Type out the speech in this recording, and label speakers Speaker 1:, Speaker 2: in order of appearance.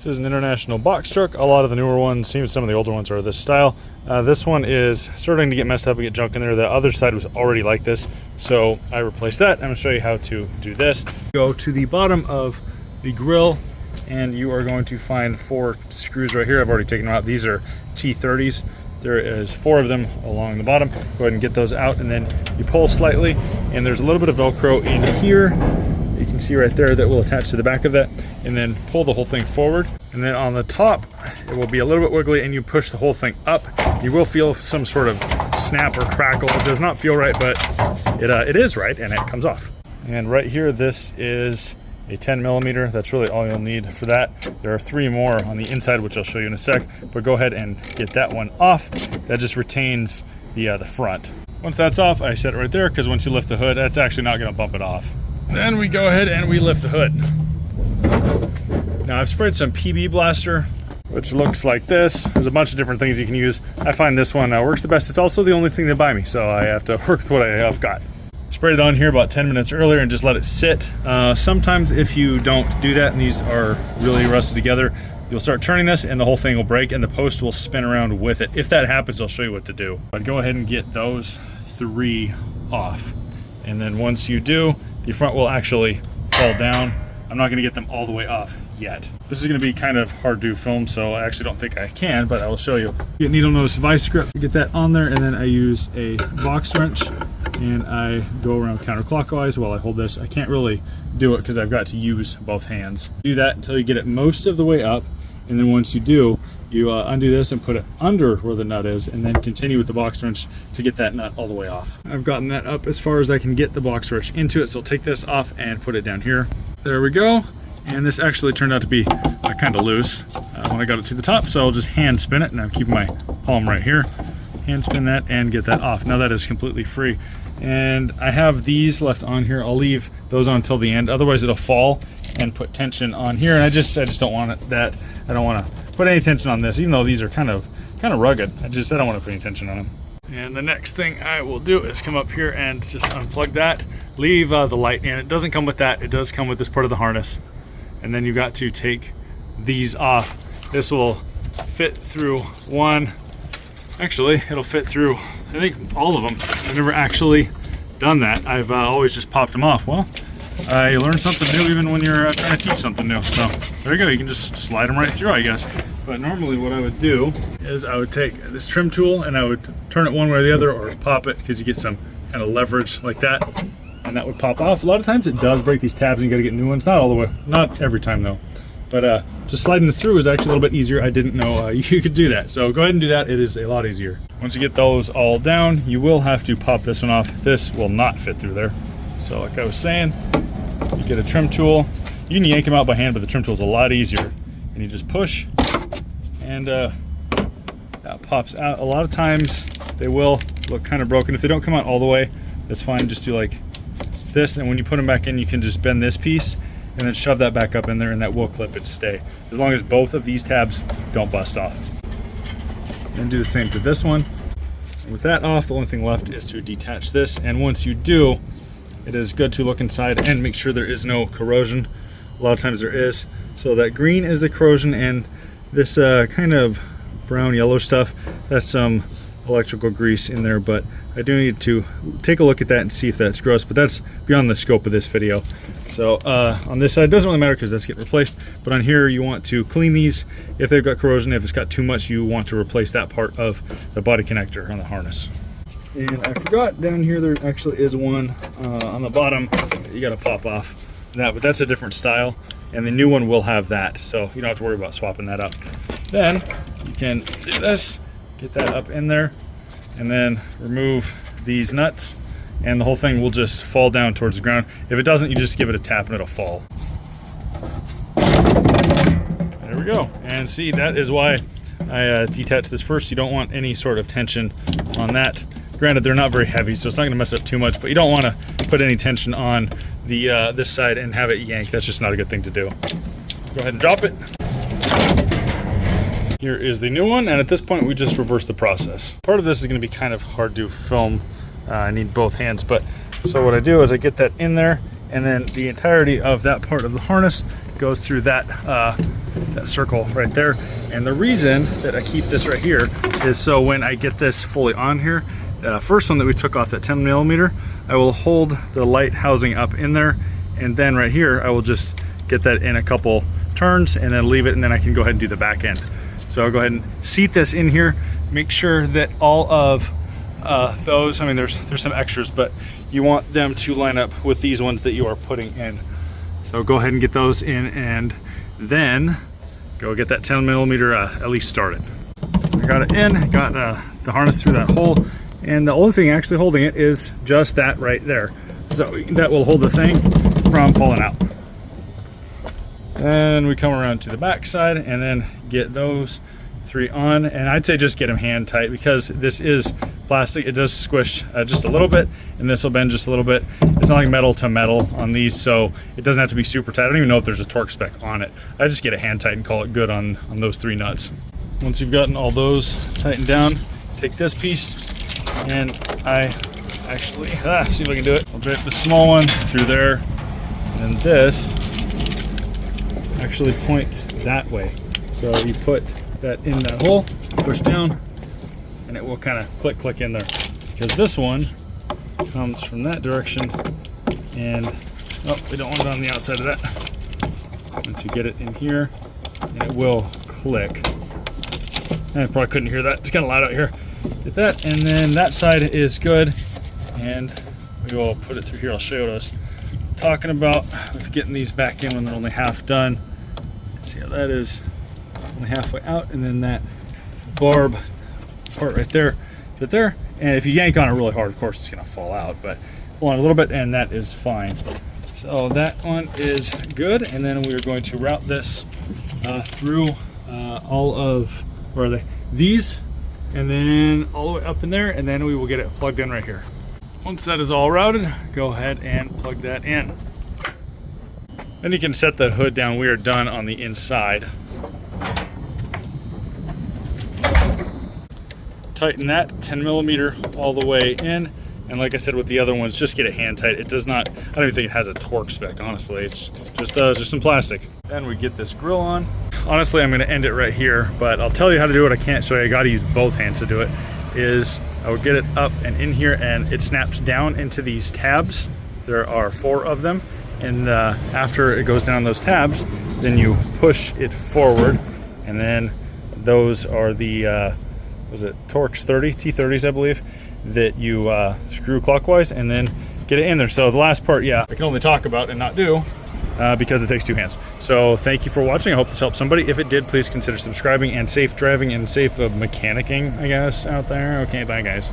Speaker 1: This is an international box truck. A lot of the newer ones, even some of the older ones, are this style. This one is starting to get messed up and get junk in there. The other side was already like this, so I replaced that. I'm going to show you how to do this. Go to the bottom of the grill, and you are going to find 4 screws right here. I've already taken them out. These are T30s. There is 4 of them along the bottom. Go ahead and get those out, and then you pull slightly, and there's a little bit of Velcro in here. You can see right there that will attach to the back of that, and then pull the whole thing forward. And then on the top, it will be a little bit wiggly, and you push the whole thing up. You will feel some sort of snap or crackle. It does not feel right, but it is right, and it comes off. And right here, this is a 10 millimeter. That's really all you'll need for that. There are 3 more on the inside, which I'll show you in a sec, but go ahead and get that one off. That just retains the front. Once that's off, I set it right there, because once you lift the hood, that's actually not gonna bump it off. Then we go ahead and we lift the hood. Now I've sprayed some PB Blaster, which looks like this. There's a bunch of different things you can use. I find this one works the best. It's also the only thing they buy me, so I have to work with what I've got. Sprayed it on here about 10 minutes earlier and just let it sit. Sometimes if you don't do that and these are really rusted together, you'll start turning this and the whole thing will break and the post will spin around with it. If that happens, I'll show you what to do. But go ahead and get those 3 off. And then once you do, the front will actually fall down. I'm not gonna get them all the way off yet. This is gonna be kind of hard to film, so I actually don't think I can, but I will show you. Get needle nose vice grip, get that on there, and then I use a box wrench and I go around counterclockwise while I hold this. I can't really do it because I've got to use both hands. Do that until you get it most of the way up, and then once you do, you undo this and put it under where the nut is, and then continue with the box wrench to get that nut all the way off. I've gotten that up as far as I can get the box wrench into it, so I'll take this off and put it down here. There we go. And this actually turned out to be kind of loose when I got it to the top, so I'll just hand spin it, and I'm keeping my palm right here. Hand spin that and get that off. Now that is completely free. And I have these left on here. I'll leave those on until the end, otherwise it'll fall and put tension on here, and I just don't want it that. I don't want to put any tension on this, even though these are kind of rugged. I don't want to put any tension on them. And the next thing I will do is come up here and just unplug that, leave the light in. It doesn't come with that, it does come with this part of the harness. And then you've got to take these off. This will fit through one. Actually, it'll fit through, I think, all of them. I've never actually done that. I've always just popped them off. Well, you learn something new even when you're trying to teach something new. So there you go, you can just slide them right through, I guess. But normally what I would do is I would take this trim tool and I would turn it one way or the other, or pop it, because you get some kind of leverage like that, and that would pop off. A lot of times it does break these tabs and you gotta get new ones. Not all the way, not every time though. But just sliding this through is actually a little bit easier. I didn't know you could do that. So go ahead and do that, it is a lot easier. Once you get those all down, you will have to pop this one off. This will not fit through there. So like I was saying, you get a trim tool. You can yank them out by hand, but the trim tool is a lot easier. And you just push, and that pops out. A lot of times they will look kind of broken. If they don't come out all the way, that's fine. Just do like this, and when you put them back in, you can just bend this piece and then shove that back up in there, and that will clip it to stay, as long as both of these tabs don't bust off. And do the same to this one. And with that off, the only thing left is to detach this, and once you do, it is good to look inside and make sure there is no corrosion. A lot of times there is. So that green is the corrosion, and this kind of brown yellow stuff, that's some electrical grease in there, but I do need to take a look at that and see if that's gross, but that's beyond the scope of this video. So on this side, it doesn't really matter because that's getting replaced, but on here you want to clean these if they've got corrosion. If it's got too much, you want to replace that part of the body connector on the harness. And I forgot down here there actually is one on the bottom. You got to pop off that, but that's a different style, and the new one will have that, so you don't have to worry about swapping that up. Then you can do this, get that up in there, and then remove these nuts, and the whole thing will just fall down towards the ground. If it doesn't, you just give it a tap and it'll fall. There we go. And see, that is why I detached this first. You don't want any sort of tension on that. Granted, they're not very heavy, so it's not going to mess up too much, but you don't want to put any tension on the this side and have it yank. That's just not a good thing to do. Go ahead and drop it. Here is the new one, and at this point we just reverse the process. Part of this is going to be kind of hard to film. I need both hands, but so what I do is I get that in there, and then the entirety of that part of the harness goes through that that circle right there. And the reason that I keep this right here is so when I get this fully on here, first one that we took off, that 10 millimeter, I will hold the light housing up in there, and then right here I will just get that in a couple turns and then leave it, and then I can go ahead and do the back end. So I'll go ahead and seat this in here, make sure that all of those, I mean there's some extras, but you want them to line up with these ones that you are putting in. So go ahead and get those in, and then go get that 10 millimeter at least started. I got it in, got the harness through that hole, and the only thing actually holding it is just that right there. So that will hold the thing from falling out. Then we come around to the back side and then get those three on, and I'd say just get them hand tight because this is plastic. It does squish just a little bit, and this will bend just a little bit. It's not like metal to metal on these, so it doesn't have to be super tight. I don't even know if there's a torque spec on it. I just get it hand tight and call it good on those three nuts. Once you've gotten all those tightened down, take this piece, and I actually, see if I can do it. I'll drape the small one through there, and this actually points that way. So you put that in that hole, push down, and it will kind of click in there. Because this one comes from that direction, and we don't want it on the outside of that. Once you get it in here, and it will click. I probably couldn't hear that. It's kind of loud out here. Get that, and then that side is good, and we will put it through here. I'll show you what I was talking about with getting these back in when they're only half done. See how that is only halfway out, and then that barb part right there, right there. And if you yank on it really hard, of course it's gonna fall out, but pull on a little bit and that is fine. So that one is good, and then we're going to route this through all of, where are they? These, and then all the way up in there, and then we will get it plugged in right here. Once that is all routed, go ahead and plug that in. Then you can set the hood down. We are done on the inside. Tighten that 10 millimeter all the way in, and like I said with the other ones, just get it hand tight. It does not, I don't even think it has a torque spec, honestly. It's just some plastic. Then we get this grill on. Honestly, I'm gonna end it right here, but I'll tell you how to do it. I can't show you, I gotta use both hands to do it. Is I will get it up and in here, and it snaps down into these tabs. There are 4 of them, and after it goes down those tabs, then you push it forward, and then those are the was it Torx 30 T30s, I believe, that you screw clockwise and then get it in there. So the last part, yeah, I can only talk about and not do because it takes 2 hands. So thank you for watching. I hope this helped somebody. If it did, please consider subscribing, and safe driving and safe mechanicking, I guess, out there. Okay, bye guys.